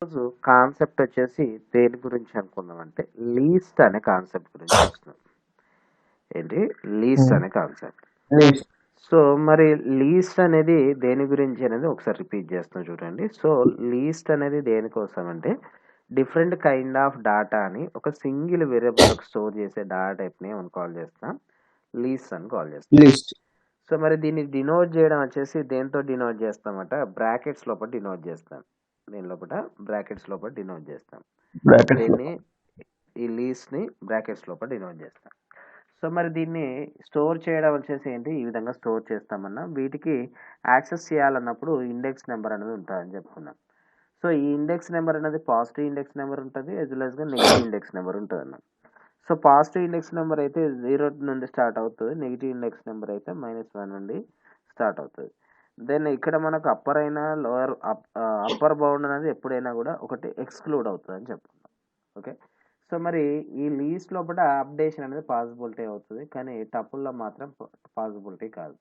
రోజు కాన్సెప్ట్ వచ్చేసి దేని గురించి అనుకుందామంటే లీస్ట్ అనే కాన్సెప్ట్ గురించి చూస్తున్నాం. ఏంటి లీస్ట్ అనే కాన్సెప్ట్. లీస్ట్ సో మరి లీస్ట్ అనేది దేని గురించి అనేది ఒకసారి రిపీట్ చేస్తాం చూడండి. సో లీస్ట్ అనేది దేనికోసం అంటే డిఫరెంట్ కైండ్ ఆఫ్ డాటా అని ఒక సింగిల్ వేరియబుల్ స్టోర్ చేసే డాటా టైప్ని మనం కాల్ చేస్తాం లీస్ట్ అని కాల్ చేస్తాం. లీస్ట్ సో మరి దీన్ని డినోట్ చేయడం వచ్చేసి దేంతో డినోట్ చేస్తామట బ్రాకెట్స్ లోపల డినోట్ చేస్తాం. దీని లోపల బ్రాకెట్స్ లోపల డినోట్ చేస్తాం. బ్రాకెట్స్ లో దీన్ని ఈ లీస్ట్ ని బ్రాకెట్స్ లోపల డినోట్ చేస్తాం. సో మరి దీన్ని స్టోర్ చేయడం వచ్చేసి ఏంటి ఈ విధంగా స్టోర్ చేస్తామన్నా వీటికి యాక్సెస్ చేయాలన్నప్పుడు ఇండెక్స్ నెంబర్ అనేది ఉంటుందని చెప్పుకున్నాం. సో ఈ ఇండెక్స్ నెంబర్ అనేది పాజిటివ్ ఇండెక్స్ నెంబర్ ఉంటుంది యాజ్ వెల్ గా నెగిటివ్ ఇండెక్స్ నెంబర్ ఉంటుంది అన్న. సో పాజిటివ్ ఇండెక్స్ నెంబర్ అయితే 0 నుండి స్టార్ట్ అవుతుంది, నెగిటివ్ ఇండెక్స్ నెంబర్ అయితే -1 నుండి స్టార్ట్ అవుతుంది. దెన్ ఇక్కడ మనకు అప్పర్ అయినా లోవర్ అప్పర్ బౌండ్ అనేది ఎప్పుడైనా కూడా ఒకటి ఎక్స్క్లూడ్ అవుతుంది అని చెప్పుకున్నాం. ఓకే. సో మరి ఈ లీస్ట్ లోపల అప్డేషన్ అనేది పాసిబిలిటీ అవుతుంది, కానీ టపుల్లో మాత్రం పాసిబిలిటీ కాదు.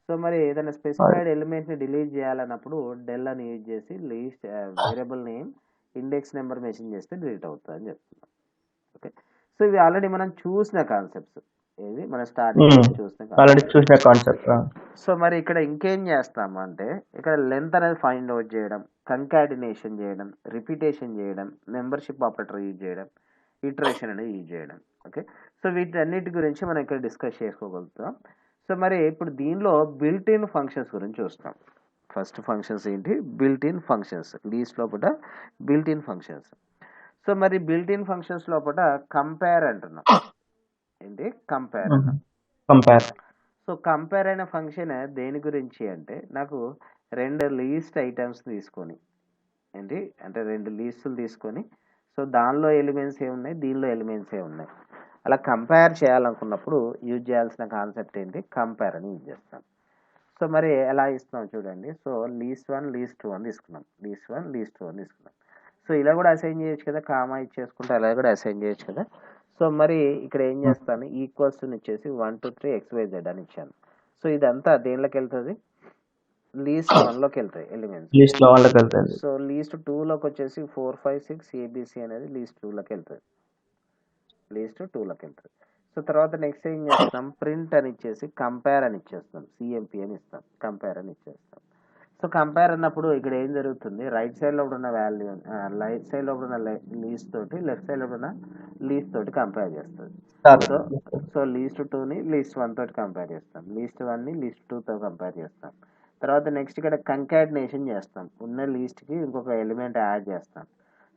సో మరి ఏదైనా స్పెసిఫైడ్ ఎలిమెంట్ని డిలీట్ చేయాలన్నప్పుడు డెల్ అని యూజ్ చేసి least variable name index number mention చేస్తే డిలీట్ అవుతుంది అని చెప్తున్నాం. ఓకే. సో ఇవి ఆల్రెడీ మనం చూసిన కాన్సెప్ట్స్, ఏది మన స్టార్టింగ్ చూసిన ఆల్రెడీ కాన్సెప్ట్. చూసిన కాన్సెప్ట్. సో మరి ఇక్కడ ఇంకేం చేస్తాము అంటే ఇక్కడ లెంత్ అనేది ఫైండ్ అవుట్ చేయడం, కంకాటినేషన్ చేయడం, రిపీటేషన్ చేయడం, మెంబర్షిప్ ఆపరేటర్ యూజ్ చేయడం, ఇటరేషన్ అనేది యూజ్ చేయడం. ఓకే. సో వీటన్నిటి గురించి మనం ఇక్కడ డిస్కస్ చేసుకోగలుగుతాం. సో మరి ఇప్పుడు దీనిలో బిల్ట్ ఇన్ ఫంక్షన్స్ గురించి చూస్తాం. ఫస్ట్ ఫంక్షన్స్ ఏంటి? Built in functions. లీస్ట్ లోపల బిల్ట్ ఇన్ ఫంక్షన్స్. సో మరి బిల్ట్ ఇన్ ఫంక్షన్స్ లోపల కంపేర్ అంటున్నాం. ఏంటి? కంపేర్ అన్నాం. కంపేర్ సో కంపేర్ అయిన ఫంక్షన్ దేని గురించి అంటే నాకు రెండు లీస్ట్ ఐటమ్స్ తీసుకొని, ఏంటి అంటే రెండు లీస్టులు తీసుకొని, సో దానిలో ఎలిమెంట్స్ ఏ ఉన్నాయి, దీనిలో ఎలిమెంట్స్ ఏ ఉన్నాయి, అలా కంపేర్ చేయాలనుకున్నప్పుడు యూజ్ చేయాల్సిన కాన్సెప్ట్ ఏంటి? కంపేర్ అని యూజ్ చేస్తాం. సో మరి ఎలా ఇస్తున్నాం చూడండి. సో లీస్ట్ 1 లీస్ట్ 2 అని తీసుకున్నాం, లీస్ట్ 1 లీస్ట్ 2 అని తీసుకున్నాం. సో ఇలా కూడా అసైన్ చేయొచ్చు కదా, కామా ఇచ్చేసుకుంటే అలా కూడా అసైన్ చేయొచ్చు కదా. సో మరి ఇక్కడ ఏం చేస్తాను, ఈక్వల్స్ ఇచ్చేసి 1 2 3 XYZ అని ఇచ్చాను. సో ఇదంతా దేనిలోకి వెళ్తుంది? లీస్ట్ 1లోకి వెళ్తాయి ఎలిమెంట్స్. లీస్ట్ లో వాళ్ళకి వెళ్తుంది. సో లీస్ట్ 2లోకి వచ్చేసి 4 5 6 ABC అనేది లీస్ట్ 2లోకి వెళ్తుంది, లీస్ట్ 2లోకి వెళ్తుంది. సో తర్వాత నెక్స్ట్ ఏం చేస్తాం, ప్రింట్ అని ఇచ్చేసి కంపేర్ అని ఇచ్చేస్తాం, సిఎంపి అని ఇస్తాం, కంపేర్ అని ఇచ్చేస్తాం. సో కంపేర్ అన్నప్పుడు ఇక్కడ ఏం జరుగుతుంది, రైట్ సైడ్ లో ఉన్న వాల్యూ రైట్ సైడ్ లో ఉన్న లీస్ట్ తోటి లెఫ్ట్ సైడ్ లో ఉన్న లీస్ట్ తోటి కంపేర్ చేస్తుంది. సో సో లీస్ట్ 2ని లీస్ట్ 1 తోటి కంపేర్ చేస్తాం, లీస్ట్ 1ని లీస్ట్ 2తో కంపేర్ చేస్తాం. తర్వాత నెక్స్ట్ ఇక్కడ కంకాటినేషన్ చేస్తాం, ఉన్న లీస్ట్కి ఇంకొక ఎలిమెంట్ యాడ్ చేస్తాం.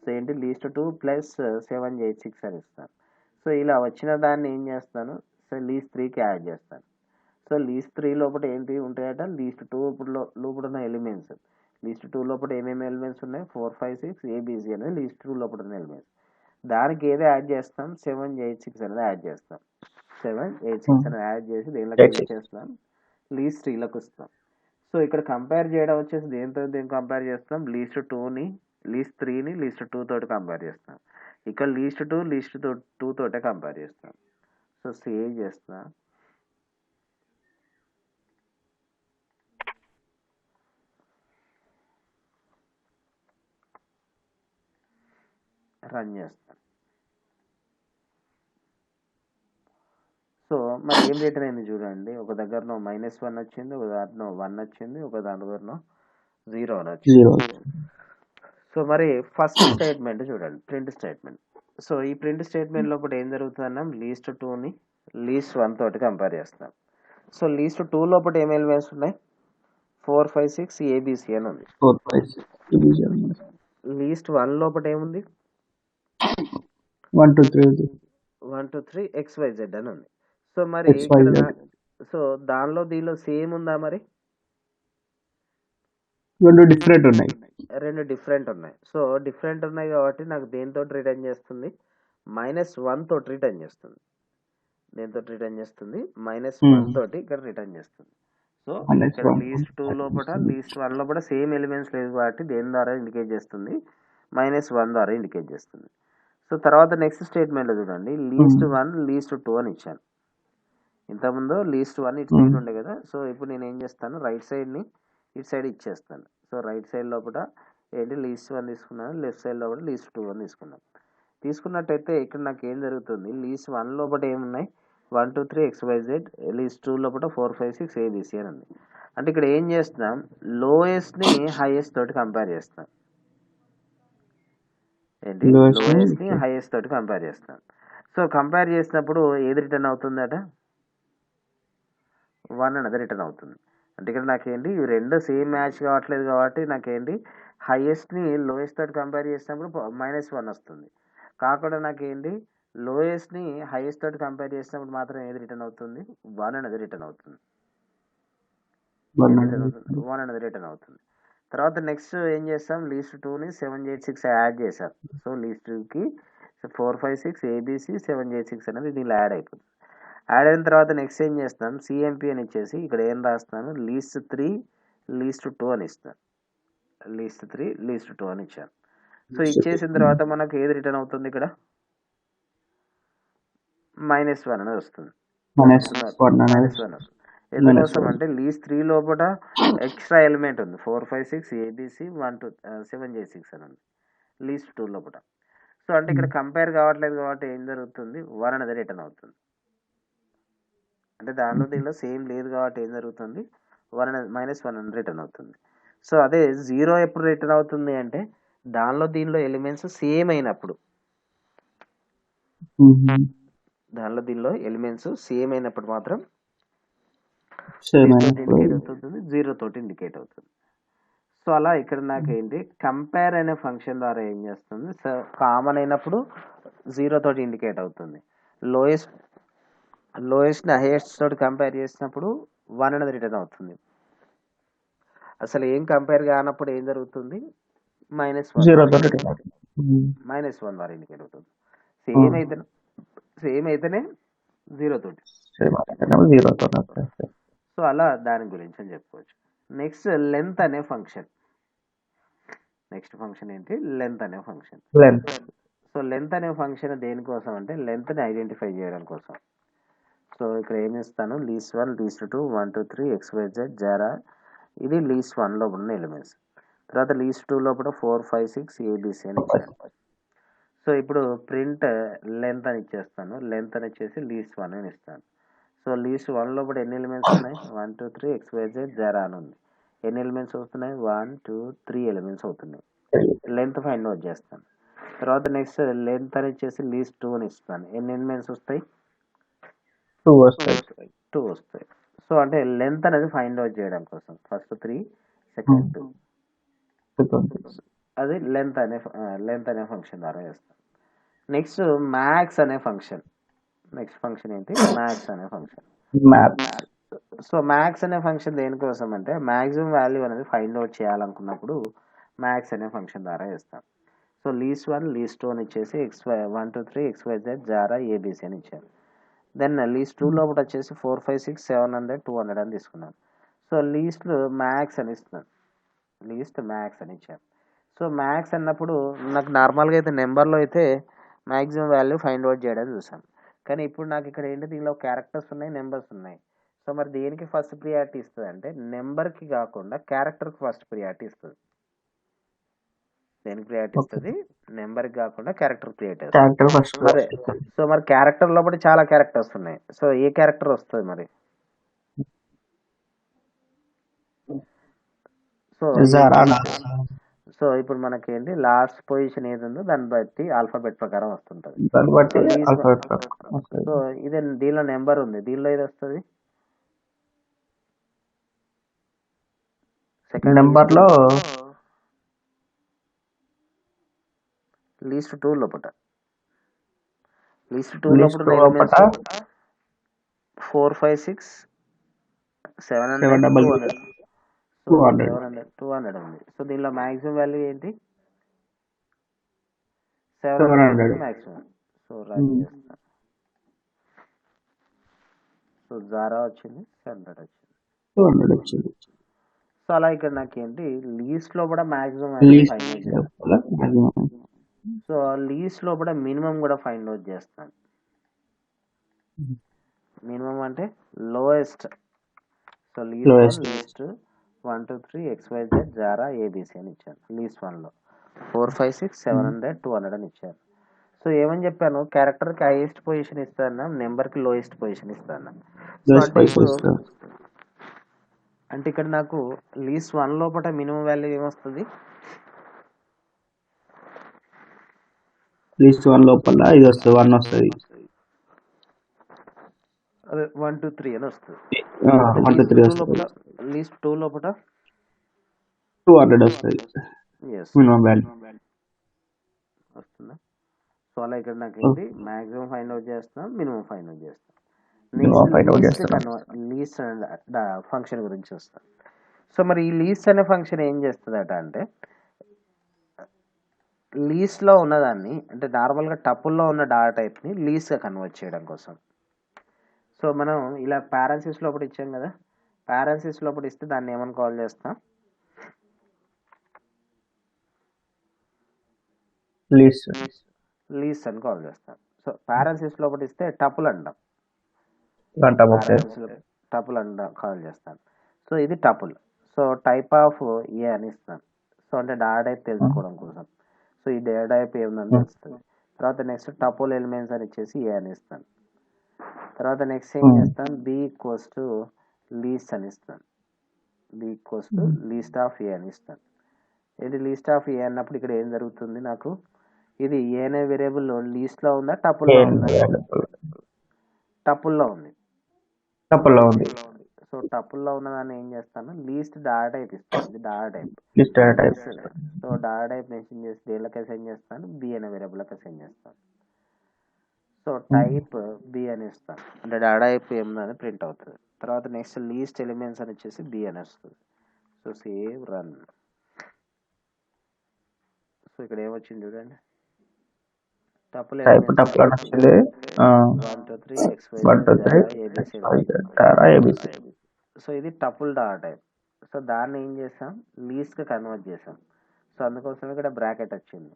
సో ఏంటి, లీస్ట్ 2 ప్లస్ 7 8 6 అని ఇస్తాం. సో ఇలా వచ్చిన దాన్ని ఏం చేస్తాను, సో లీస్ట్ 3కి యాడ్ చేస్తాను. సో లీస్ట్ 3 లోపల ఏంటి ఉంటాయట, లీస్ట్ 2 లోపల ఉన్న ఎలిమెంట్స్. లీస్ట్ 2 లోపల ఏమేమి ఎలిమెంట్స్ ఉన్నాయి, 4 5 6 ఏబిసి అనేది లీస్ట్ 2 లోపల ఉన్న ఎలిమెంట్స్. దానికి ఏదో యాడ్ చేస్తాం, 7 8 6 అనేది యాడ్ చేస్తాం. 7 8 6 అనేది యాడ్ చేసి దేనిలోకి యూజ్ చేస్తాం, లీస్ట్ 3లోకి వస్తాం. సో ఇక్కడ కంపేర్ చేయడం వచ్చేసి దేంతో దేని కంపేర్ చేస్తాం, లీస్ట్ 2ని లీస్ట్ 3ని లీస్ట్ 2 తోటి కంపేర్ చేస్తాం. ఇక్కడ లీస్ట్ 2 లీస్ట్ 2 తోటే కంపేర్ చేస్తాం. సో సేవ్ చేస్తా, రన్ చేస్తాను. సో మరి ఏం రిటర్న్ అయింది చూడండి, ఒక దగ్గరనో -1 వచ్చింది, ఒక దాంట్లో 1 వచ్చింది, ఒక దగ్గరనో 0 అని వచ్చింది. సో మరి ఫస్ట్ స్టేట్మెంట్ చూడండి, ప్రింట్ స్టేట్మెంట్. సో ఈ ప్రింట్ స్టేట్మెంట్ లోపల ఏం జరుగుతుందన్నా లీస్ట్ 2ని లీస్ట్ 1 తోటి కంపేర్ చేస్తాం. సో లీస్ట్ 2 లోపల ఏం ఎలిమెంట్స్ ఉన్నాయి, 4 5 6 ఏబిసి అని ఉంది. 4 5 6 లీస్ట్ 1 లోపల ఏముంది, 1 2 3 1 2 3 XYZ అని ఉంది. సో మరి ఇక్కడ సో దానిలో దీనిలో సేమ్ ఉందా మరి, రెండు డిఫరెంట్ ఉన్నాయి. రెండు డిఫరెంట్ ఉన్నాయి. సో డిఫరెంట్ ఉన్నాయి కాబట్టి నాకు దేనితో రిటర్న్ చేస్తుంది, -1 తోటి రిటర్న్ చేస్తుంది. దేంతో రిటర్న్ చేస్తుంది, -1 తోటి ఇక్కడ రిటర్న్ చేస్తుంది. సో ఇక్కడ లీస్ట్ 2 లోపల లీస్ట్ 1 లోపల సేమ్ ఎలిమెంట్స్ లేదు కాబట్టి దేని ద్వారా ఇండికేట్ చేస్తుంది, -1 ద్వారా ఇండికేట్ చేస్తుంది. సో తర్వాత నెక్స్ట్ స్టేట్మెంట్ చూడండి, లీస్ట్ 1 లీస్ట్ 2 అని ఇచ్చాను. ఇంతకుముందు లీస్ట్ 1 ఇటు సైడ్ ఉండే కదా. సో ఇప్పుడు నేను ఏం చేస్తాను, రైట్ సైడ్ని ఇటు సైడ్ ఇచ్చేస్తాను. సో రైట్ సైడ్ లోపల ఏంటి లీస్ట్ 1 తీసుకున్నాను, లెఫ్ట్ సైడ్ లోపల లీస్ట్ 2 అని తీసుకున్నాను. తీసుకున్నట్టయితే ఇక్కడ నాకు ఏం జరుగుతుంది, లీస్ట్ 1 లోపల ఏమున్నాయి 1 2 3 XYZ, లీస్ట్ 2 లోపల 4 5 6 ABC అని ఉంది. అంటే ఇక్కడ ఏం చేస్తున్నాం, లోయెస్ట్ని హైయెస్ట్ తోటి కంపేర్ చేస్తాం. ఏంటి లోయెస్ట్ని హైయెస్ట్ తోటి కంపేర్ చేస్తాం. సో కంపేర్ చేసినప్పుడు ఏది రిటర్న్ అవుతుందట, 1 అనేది రిటర్న్ అవుతుంది. అంటే ఇక్కడ నాకేంటి ఇవి రెండు సేమ్ మ్యాచ్ కావట్లేదు కాబట్టి నాకేంటి హైయెస్ట్ని లోయెస్ట్ తోటి కంపేర్ చేసినప్పుడు -1 వస్తుంది. కాకుండా నాకేంటి లోయెస్ట్ని హైయెస్ట్ తోటి కంపేర్ చేసినప్పుడు మాత్రం ఏది రిటర్న్ అవుతుంది, 1 అనేది రిటర్న్ అవుతుంది. 1 అనేది రిటర్న్ అవుతుంది. తర్వాత నెక్స్ట్ ఏం చేస్తాం, లీస్ట్ 2ని 7 8 6 యాడ్ చేసాం. సో లీస్ట్ 2కి 4 5 6 ABC 7 8 6 అనేది దీనిలో యాడ్ అయిపోతుంది. యాడ్ అయిన తర్వాత నెక్స్ట్ ఏం చేస్తాం, సిఎంపి అని ఇచ్చేసి ఇక్కడ ఏం రాస్తాను, లీస్ట్ 3 లీస్ట్ 2 అని ఇస్తాను. లీస్ట్ 3 లీస్ట్ 2 అని ఇచ్చాను. సో ఇచ్చేసిన తర్వాత మనకు ఏది రిటర్న్ అవుతుంది, ఇక్కడ -1 అనేది వస్తుంది. -1 ఎందుకోసం అంటే లీస్ట్ 3 లోపల ఎక్స్ట్రా ఎలిమెంట్ ఉంది, 4 5 6 ABC 1 2 7 8 6 అని ఉంది లీస్ట్ 2 లోపల. సో అంటే ఇక్కడ కంపేర్ కావట్లేదు కాబట్టి ఏం జరుగుతుంది, 1 అనేది రిటర్న్ అవుతుంది. అంటే దానిలో దీనిలో సేమ్ లేదు కాబట్టి ఏం జరుగుతుంది, -1 అని రిటర్న్ అవుతుంది. సో అదే 0 ఎప్పుడు రిటర్న్ అవుతుంది అంటే దానిలో దీనిలో ఎలిమెంట్స్ సేమ్ అయినప్పుడు, దానిలో దీనిలో ఎలిమెంట్స్ సేమ్ అయినప్పుడు మాత్రం 0 తోటి ఇండికేట్ అవుతుంది. సో అలా ఇక్కడ నాకు ఏంటి కంపేర్ అనే ఫంక్షన్ ద్వారా ఏం చేస్తుంది, కామన్ అయినప్పుడు 0 తోటి ఇండికేట్ అవుతుంది. లోయెస్ట్ హైయెస్ట్ తోటి కంపేర్ చేసినప్పుడు 1 అనేది రిటర్న్ అవుతుంది. అసలు ఏం కంపేర్ కానప్పుడు ఏం జరుగుతుంది, -1 ద్వారా ఇండికేట్ అవుతుంది. సేమ్ అయితేనే 0 తోటి. సో అలా దాని గురించి అని చెప్పుకోవచ్చు. నెక్స్ట్ లెంత్ అనే ఫంక్షన్. నెక్స్ట్ ఫంక్షన్ ఏంటి, లెంత్ అనే ఫంక్షన్. సో లెంత్ అనే ఫంక్షన్ దేనికోసం అంటే లెంత్ని ఐడెంటిఫై చేయడం కోసం. సో ఇక్కడ ఏమి ఇస్తాను, లీస్ట్ 1 లీస్ట్ 2 1 2 3 XYZ జారా, ఇది లీస్ట్ 1 లోపల ఉన్న ఎలిమెంట్స్. తర్వాత లీస్ట్ 2 లోపల 4 5 6 ABC అని ఇచ్చాను. సో ఇప్పుడు ప్రింట్ లెంత్ అని ఇచ్చేస్తాను. లెంత్ అని ఇచ్చేసి లీస్ట్ 1 అని ఇస్తాను. సో లీస్ట్ 1 లోపల ఎన్ని ఎలిమెంట్స్ ఉన్నాయి, 1 2 3 XYZ జారా అని ఉంది. ఎన్ని ఎలిమెంట్స్ వస్తున్నాయి, 1 2 3 ఎలిమెంట్స్ అవుతున్నాయి. లెంత్ ఫైండ్ అవుట్ చేస్తాను. తర్వాత నెక్స్ట్ లెంత్ అని ఇచ్చేసి లీస్ట్ 2 అని ఇస్తాను. ఎన్ని ఎలిమెంట్స్ వస్తాయి, 2 వస్తాయి. సో అంటే లెంత్ అనేది ఫైండ్ అవుట్ చేయడం కోసం ఫస్ట్ 3 సెకండ్ 2 అది లెంత్ అనే ఫంక్షన్ ద్వారా చేస్తాం. నెక్స్ట్ మ్యాక్స్ అనే ఫంక్షన్. నెక్స్ట్ ఫంక్షన్ ఏంటి, మ్యాక్స్ అనే ఫంక్షన్. సో మ్యాక్స్ అనే ఫంక్షన్ దేనికోసం అంటే మ్యాక్సిమం వాల్యూ అనేది ఫైండ్ అవుట్ చేయాలనుకున్నప్పుడు మ్యాక్స్ అనే ఫంక్షన్ ద్వారా చేస్తాం. సో లీస్ట్ 1 లీస్ట్ 2 అని ఇచ్చేసి 1 2 3 XYZ జారా ABC అని ఇచ్చారు. దెన్ లీస్ట్ 2 లోపల వచ్చేసి 4 5 6 700 200 అని తీసుకున్నాను. సో లీస్ట్ మ్యాక్స్ అని ఇస్తున్నాను, లీస్ట్ మ్యాక్స్ అని ఇచ్చాను. సో మ్యాక్స్ అన్నప్పుడు నాకు నార్మల్గా అయితే నెంబర్లో అయితే మ్యాక్సిమం వాల్యూ ఫైండ్ అవుట్ చేయడం చూసాను. కానీ ఇప్పుడు నాకు ఇక్కడ ఏంటి, దీనిలో క్యారెక్టర్స్ ఉన్నాయి, నెంబర్స్ ఉన్నాయి. సో మరి దేనికి ఫస్ట్ ప్రియారిటీ ఇస్తుంది అంటే నెంబర్కి కాకుండా క్యారెక్టర్కి ఫస్ట్ ప్రియారిటీ ఇస్తుంది. దేనికి ప్రియారిటీ ఇస్తుంది, నెంబర్కి కాకుండా క్యారెక్టర్ ప్రియారిటీ ఇస్తుంది. మరి సో మరి క్యారెక్టర్ లోపల చాలా క్యారెక్టర్స్ ఉన్నాయి. సో ఏ క్యారెక్టర్ వస్తుంది మరి, సో ఇప్పుడు మనకి ఏంటి లాస్ట్ పొజిషన్ ఏది ఉందో దాన్ని బట్టి ఆల్ఫాబెట్ ప్రకారం వస్తుంటది. సో ఇదే దీనిలో నెంబర్ ఉంది, దీనిలో ఏది వస్తుంది, సెకండ్ నెంబర్ లో లీస్ట్ 2 లోపల 4 5 6 700 200 ఉంది. సో దీనిలో మాక్సిమం వాల్యూ ఏంటి, 700 మాక్సిమం. సో రన్ చేస్తా, సో జారా వచ్చింది, 700 వచ్చింది. సో అలా ఇక్కడ నాకేంటి లీస్ట్ లో కూడా మాక్సిమం వాల్యూ ఫైండ్ అవుట్ చేస్తాను. సో లీస్ట్ లో కూడా మినిమం కూడా ఫైండ్ అవుట్ చేస్తాను. మినిమం అంటే lowest. So least 1 2 3 XYZ Zara ABC అని ఇచ్చాను లీస్ట్ 1లో 4 5 6 700 200 అని ఇచ్చాను. సో ఏమని చెప్పాను, క్యారెక్టర్కి హైయెస్ట్ పొజిషన్ ఇస్తాను, నెంబర్కి లోయెస్ట్ పొజిషన్ ఇస్తాను. సో అంటే ఇక్కడ నాకు లీస్ట్ 1 లోపల మినిమం వాల్యూ ఏమొస్తుంది, లీస్ట్ 1 లోపల ఇది వస్తుంది 1 వస్తుంది, అదే 1 2 3 అని వస్తుంది. 1 2 3 వస్తుంది, లీస్ట్ 2 లోపల 200 వస్తుంది మినిమం వాల్యూ వస్తుందా. సో అలా ఇక్కడ నాకు ఏంటి మాక్సిమం ఫైండ్ అవుట్ చేస్తాను, మినిమం ఫైండ్ అవుట్ చేస్తాను. లీస్ట్ అనే ఫంక్షన్ గురించి వస్తాను. సో మరి ఈ లీస్ట్ అనే ఫంక్షన్ ఏం చేస్తుందట అంటే, లీస్ట్లో ఉన్నదాన్ని అంటే నార్మల్గా టపుల్లో ఉన్న డాటా టైప్ని లీస్ట్గా కన్వర్ట్ చేయడం కోసం. సో మనం ఇలా పారాన్సిస్ లోపల ఇచ్చాం కదా, పారాన్సిస్ లోపల ఇస్తే దాన్ని ఏమని కాల్ చేస్తాం, లీస్ట్ అని కాల్ చేస్తాం. సో పారాన్సిస్ లోపల ఇస్తే టపుల్ అంటాం, టపుల్ అంటాం కాల్ చేస్తాను. సో ఇది tuple. So type of A అని ఇస్తాను. సో అంటే డాటా టైప్ తెలుసుకోవడం కోసం. సో ఈ డేటా టైప్ ఏముందని తెలుస్తుంది. తర్వాత నెక్స్ట్ టపుల్ ఎలిమెంట్స్ అని ఇచ్చేసి ఏ అని ఇస్తాను. తర్వాత నెక్స్ట్ ఏం చేస్తాను, బి ఈక్వల్స్ టు లీస్ట్ అని ఇస్తాను. B equals to least of A అని ఇస్తాను. ఇది లీస్ట్ ఆఫ్ ఏ అన్నప్పుడు ఇక్కడ ఏం జరుగుతుంది, నాకు ఇది ఏ అనే వేరియబుల్ లీస్ట్లో ఉందా టపుల్లో ఉందా, టపుల్లో ఉంది. సో టపుల్లో ఉన్నదాన్ని ఏం చేస్తాను, లీస్ట్ డాటా టైప్ ఇస్తాను. ఇది data type. So data type mention చేసి దేనిలోకి అసైన్ చేస్తాను, బి అనే వేరియబుల్కి అసైన్ చేస్తాను. సో టైప్ బి అని ఇస్తాను, అంటే డాటా టైప్ ఏముందని ప్రింట్ అవుతుంది. తర్వాత నెక్స్ట్ లీస్ట్ ఎలిమెంట్స్ అని వచ్చేసి బి అని వస్తుంది. So save run. సో ఇక్కడ ఏమొచ్చింది చూడండి, tuple elements 1 2 3 XYZ ABC. So ఇది టపుల్ డాటా టైప్. సో దాన్ని ఏం చేసాం, లీస్ట్గా కన్వర్ట్ చేసాం. సో అందుకోసం ఇక్కడ బ్రాకెట్ వచ్చింది.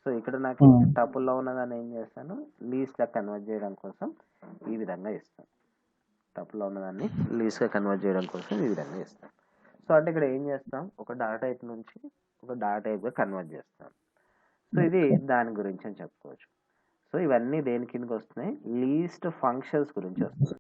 సో ఇక్కడ నాకు టపుల్లో ఉన్నదాన్ని ఏం చేస్తాను, లీస్ట్గా కన్వర్ట్ చేయడం కోసం ఈ విధంగా ఇస్తాను. టపుల్లో ఉన్నదాన్ని లీస్ట్గా కన్వర్ట్ చేయడం కోసం ఈ విధంగా ఇస్తాను. సో అంటే ఇక్కడ ఏం చేస్తాం, ఒక డాటా టైప్ నుంచి ఒక డాటా టైప్గా కన్వర్ట్ చేస్తాం. సో ఇది దాని గురించి అని చెప్పుకోవచ్చు. సో ఇవన్నీ దేని కిందకి వస్తున్నాయి, లీస్ట్ ఫంక్షన్స్ గురించి వస్తున్నాయి.